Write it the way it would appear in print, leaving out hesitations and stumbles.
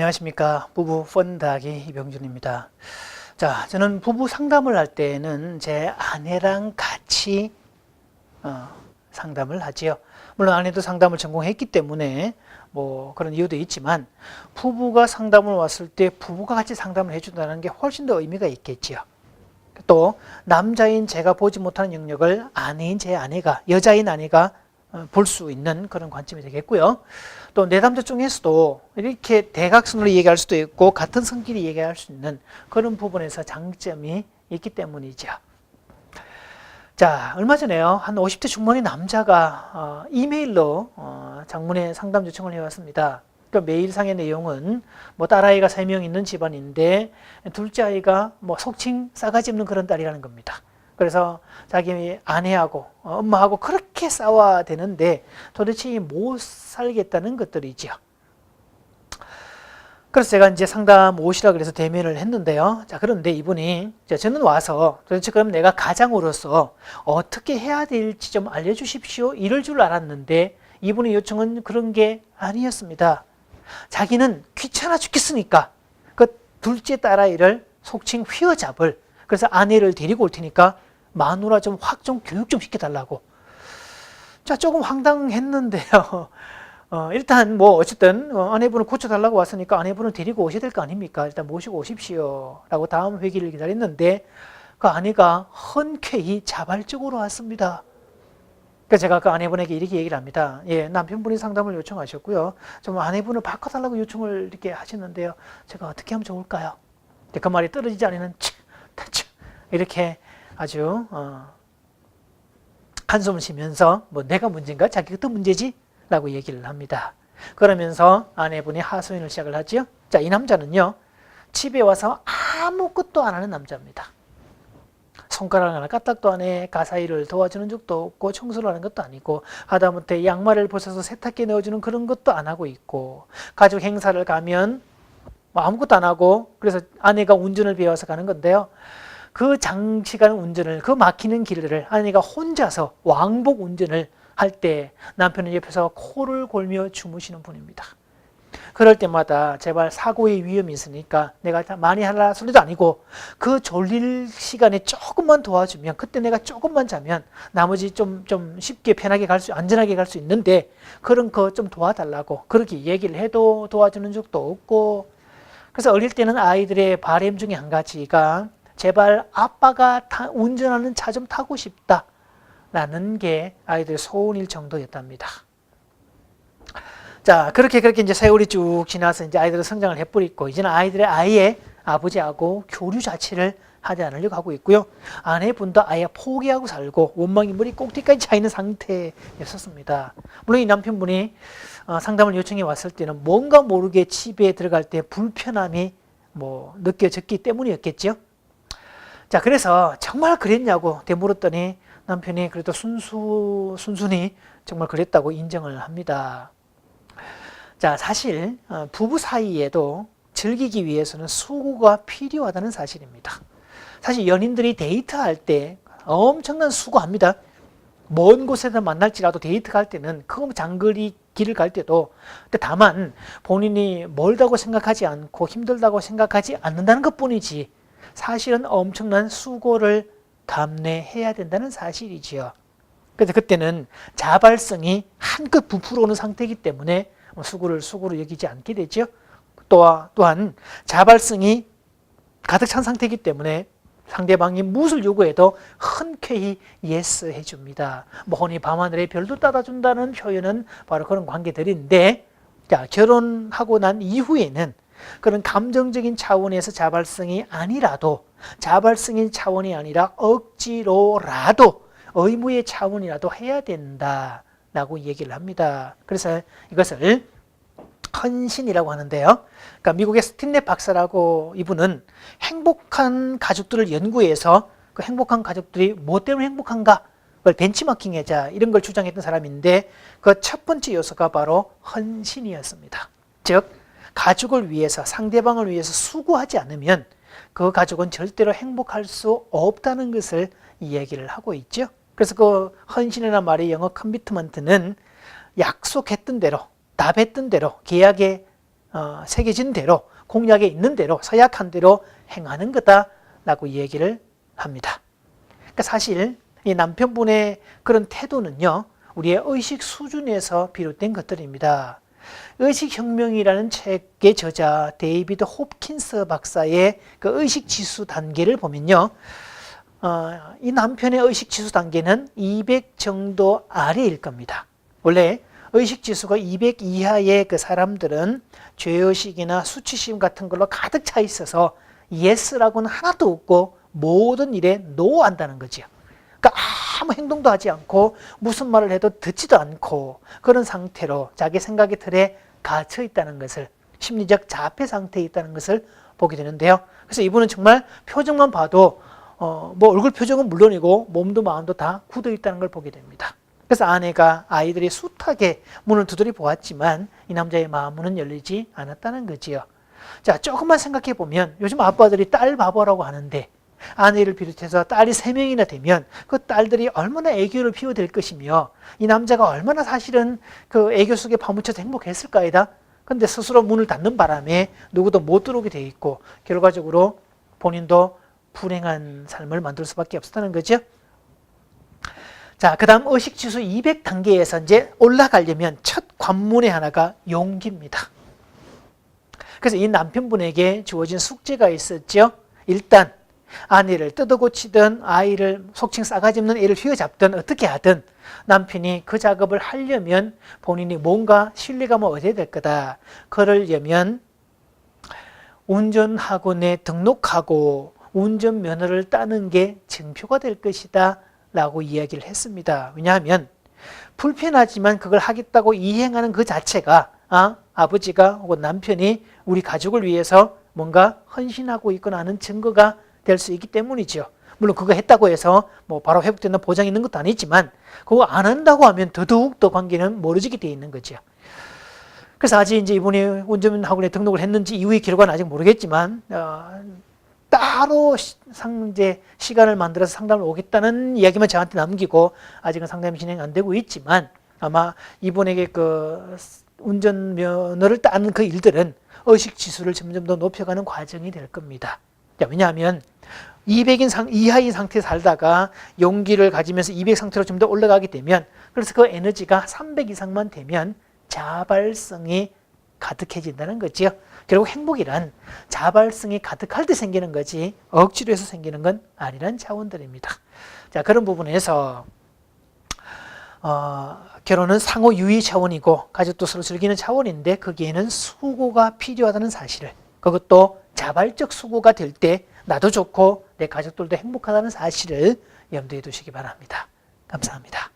안녕하십니까. 부부 펀드하기 이병준입니다. 자, 저는 부부 상담을 할 때는 제 아내랑 같이 상담을 하지요. 물론 아내도 상담을 전공했기 때문에 뭐 그런 이유도 있지만 부부가 상담을 왔을 때 부부가 같이 상담을 해준다는 게 훨씬 더 의미가 있겠지요. 또 남자인 제가 보지 못하는 영역을 아내인 제 아내가, 여자인 아내가 볼 수 있는 그런 관점이 되겠고요. 또 내담자 중에서도 이렇게 대각선으로 얘기할 수도 있고 같은 성끼리 얘기할 수 있는 그런 부분에서 장점이 있기 때문이죠. 자, 얼마 전에요. 한 50대 중반의 남자가 이메일로 장문의 상담 요청을 해왔습니다. 그 메일상의 내용은 뭐 딸아이가 3명 있는 집안인데 둘째 아이가 뭐 속칭 싸가지 없는 그런 딸이라는 겁니다. 그래서 자기 아내하고 엄마하고 그렇게 싸워야 되는데 도대체 못 살겠다는 것들이지요. 그래서 제가 이제 상담 오시라 그래서 대면을 했는데요. 자, 그런데 이분이 저는 와서 도대체 그럼 내가 가장으로서 어떻게 해야 될지 좀 알려주십시오. 이럴 줄 알았는데 이분의 요청은 그런 게 아니었습니다. 자기는 귀찮아 죽겠으니까 그 둘째 딸아이를 속칭 휘어잡을, 그래서 아내를 데리고 올 테니까 마누라 좀 확 좀 교육 좀 시켜달라고. 자, 조금 황당했는데요. 일단 뭐 어쨌든 아내분을 고쳐달라고 왔으니까 아내분을 데리고 오셔야 될 거 아닙니까? 일단 모시고 오십시오 라고 다음 회기를 기다렸는데 그 아내가 흔쾌히 자발적으로 왔습니다. 그래서 제가 그 아내분에게 이렇게 얘기를 합니다. 예, 남편분이 상담을 요청하셨고요. 좀 아내분을 바꿔달라고 요청을 이렇게 하셨는데요. 제가 어떻게 하면 좋을까요? 그 말이 떨어지지 않으면 이렇게 아주 한숨을 쉬면서 뭐 내가 문제인가? 자기가 또 문제지? 라고 얘기를 합니다. 그러면서 아내분이 하소연을 시작을 하죠. 자, 이 남자는요, 집에 와서 아무것도 안 하는 남자입니다. 손가락 하나 까딱도 안 해, 가사일을 도와주는 적도 없고 청소를 하는 것도 아니고 하다못해 양말을 벗어서 세탁기에 넣어주는 그런 것도 안 하고 있고 가족 행사를 가면 뭐 아무것도 안 하고 그래서 아내가 운전을 배워서 가는 건데요. 그 장시간 운전을, 그 막히는 길을 아내가 혼자서 왕복 운전을 할 때 남편은 옆에서 코를 골며 주무시는 분입니다. 그럴 때마다 제발 사고의 위험이 있으니까 내가 많이 하라 소리도 아니고 그 졸릴 시간에 조금만 도와주면, 그때 내가 조금만 자면 나머지 좀 쉽게 편하게 안전하게 갈 수 있는데 그런 거 좀 도와달라고 그렇게 얘기를 해도 도와주는 적도 없고. 그래서 어릴 때는 아이들의 바람 중에 한 가지가 제발 아빠가 운전하는 차 좀 타고 싶다 라는 게 아이들의 소원일 정도였답니다. 자, 그렇게 이제 세월이 쭉 지나서 이제 아이들은 성장을 해버리고 이제는 아이들의 아예 아버지하고 교류 자체를 하지 않으려고 하고 있고요. 아내분도 아예 포기하고 살고 원망이 머리 꼭지까지 차 있는 상태였었습니다. 물론 이 남편분이 상담을 요청해 왔을 때는 뭔가 모르게 집에 들어갈 때 불편함이 뭐 느껴졌기 때문이었겠죠. 자, 그래서 정말 그랬냐고 되물었더니 남편이 그래도 순순히 정말 그랬다고 인정을 합니다. 자, 사실 부부 사이에도 즐기기 위해서는 수고가 필요하다는 사실입니다. 사실 연인들이 데이트할 때 엄청난 수고합니다. 먼 곳에서 만날지라도 데이트 갈 때는 그 장거리 길을 갈 때도, 근데 다만 본인이 멀다고 생각하지 않고 힘들다고 생각하지 않는다는 것뿐이지 사실은 엄청난 수고를 감내해야 된다는 사실이지요. 그래서 그때는 자발성이 한껏 부풀어오는 상태이기 때문에 수고를 여기지 않게 되죠. 또한 자발성이 가득 찬 상태이기 때문에 상대방이 무엇을 요구해도 흔쾌히 예스 해줍니다. 뭐 혼이 밤하늘에 별도 따다준다는 표현은 바로 그런 관계들인데, 자, 결혼하고 난 이후에는 그런 감정적인 차원에서 자발성이 아니라도, 자발성인 차원이 아니라 억지로라도 의무의 차원이라도 해야 된다라고 얘기를 합니다. 그래서 이것을 헌신이라고 하는데요. 그러니까 미국의 스틴랩 박사라고, 이분은 행복한 가족들을 연구해서 그 행복한 가족들이 뭐 때문에 행복한가 그걸 벤치마킹하자 이런 걸 주장했던 사람인데 그 첫 번째 요소가 바로 헌신이었습니다. 즉 가족을 위해서, 상대방을 위해서 수고하지 않으면 그 가족은 절대로 행복할 수 없다는 것을 이야기를 하고 있죠. 그래서 그 헌신이라는 말의 영어 커미트먼트는 약속했던 대로, 답했던 대로, 계약에 새겨진 대로 공약에 있는 대로 서약한 대로 행하는 거다라고 얘기를 합니다. 그러니까 사실 이 남편분의 그런 태도는요, 우리의 의식 수준에서 비롯된 것들입니다. 의식혁명이라는 책의 저자 데이비드 홉킨스 박사의 그 의식지수 단계를 보면요, 이 남편의 의식지수 단계는 200 정도 아래일 겁니다. 원래 의식지수가 200 이하의 그 사람들은 죄의식이나 수치심 같은 걸로 가득 차 있어서 예스라고는 하나도 없고 모든 일에 노 한다는 거죠. 그러니까 아무 행동도 하지 않고 무슨 말을 해도 듣지도 않고 그런 상태로 자기 생각의 틀에 갇혀 있다는 것을, 심리적 자폐 상태에 있다는 것을 보게 되는데요. 그래서 이분은 정말 표정만 봐도 뭐 얼굴 표정은 물론이고 몸도 마음도 다 굳어 있다는 걸 보게 됩니다. 그래서 아내가 아이들이 숱하게 문을 두드려 보았지만 이 남자의 마음문은 열리지 않았다는 거지요. 자, 조금만 생각해 보면 요즘 아빠들이 딸 바보라고 하는데 아내를 비롯해서 딸이 3명이나 되면 그 딸들이 얼마나 애교를 피워댈 것이며 이 남자가 얼마나 사실은 그 애교 속에 파묻혀서 행복했을까이다. 근데 스스로 문을 닫는 바람에 누구도 못 들어오게 돼 있고 결과적으로 본인도 불행한 삶을 만들 수밖에 없었다는 거죠. 자, 그 다음 의식지수 200단계에서 이제 올라가려면 첫 관문의 하나가 용기입니다. 그래서 이 남편분에게 주어진 숙제가 있었죠. 일단 아내를 뜯어고치든 아이를 속칭 싸가지 없는 애를 휘어잡든 어떻게 하든 남편이 그 작업을 하려면 본인이 뭔가 신뢰감을 얻어야 될 거다. 그러려면 운전학원에 등록하고 운전면허를 따는 게 증표가 될 것이다 라고 이야기를 했습니다. 왜냐하면 불편하지만 그걸 하겠다고 이행하는 그 자체가 아버지가 혹은 남편이 우리 가족을 위해서 뭔가 헌신하고 있거나 하는 증거가 될 수 있기 때문이죠. 물론 그거 했다고 해서 뭐 바로 회복된다 보장이 있는 것도 아니지만 그거 안 한다고 하면 더더욱 더 관계는 멀어지게 돼 있는 거죠. 그래서 아직 이제 이분이 운전학원에 등록을 했는지 이후의 기록은 아직 모르겠지만 따로 이제 시간을 만들어서 상담을 오겠다는 이야기만 저한테 남기고 아직은 상담이 진행 안 되고 있지만 아마 이분에게 그 운전면허를 따는 그 일들은 의식지수를 점점 더 높여가는 과정이 될 겁니다. 왜냐하면 200인 이하인 상태에 살다가 용기를 가지면서 200 상태로 좀 더 올라가게 되면 그래서 그 에너지가 300 이상만 되면 자발성이 가득해진다는 거죠. 결국 행복이란 자발성이 가득할 때 생기는 거지 억지로 해서 생기는 건 아니란 차원들입니다. 자, 그런 부분에서 결혼은 상호 유의 차원이고 가족도 서로 즐기는 차원인데 거기에는 수고가 필요하다는 사실을, 그것도 자발적 수고가 될 때 나도 좋고 내 가족들도 행복하다는 사실을 염두에 두시기 바랍니다. 감사합니다.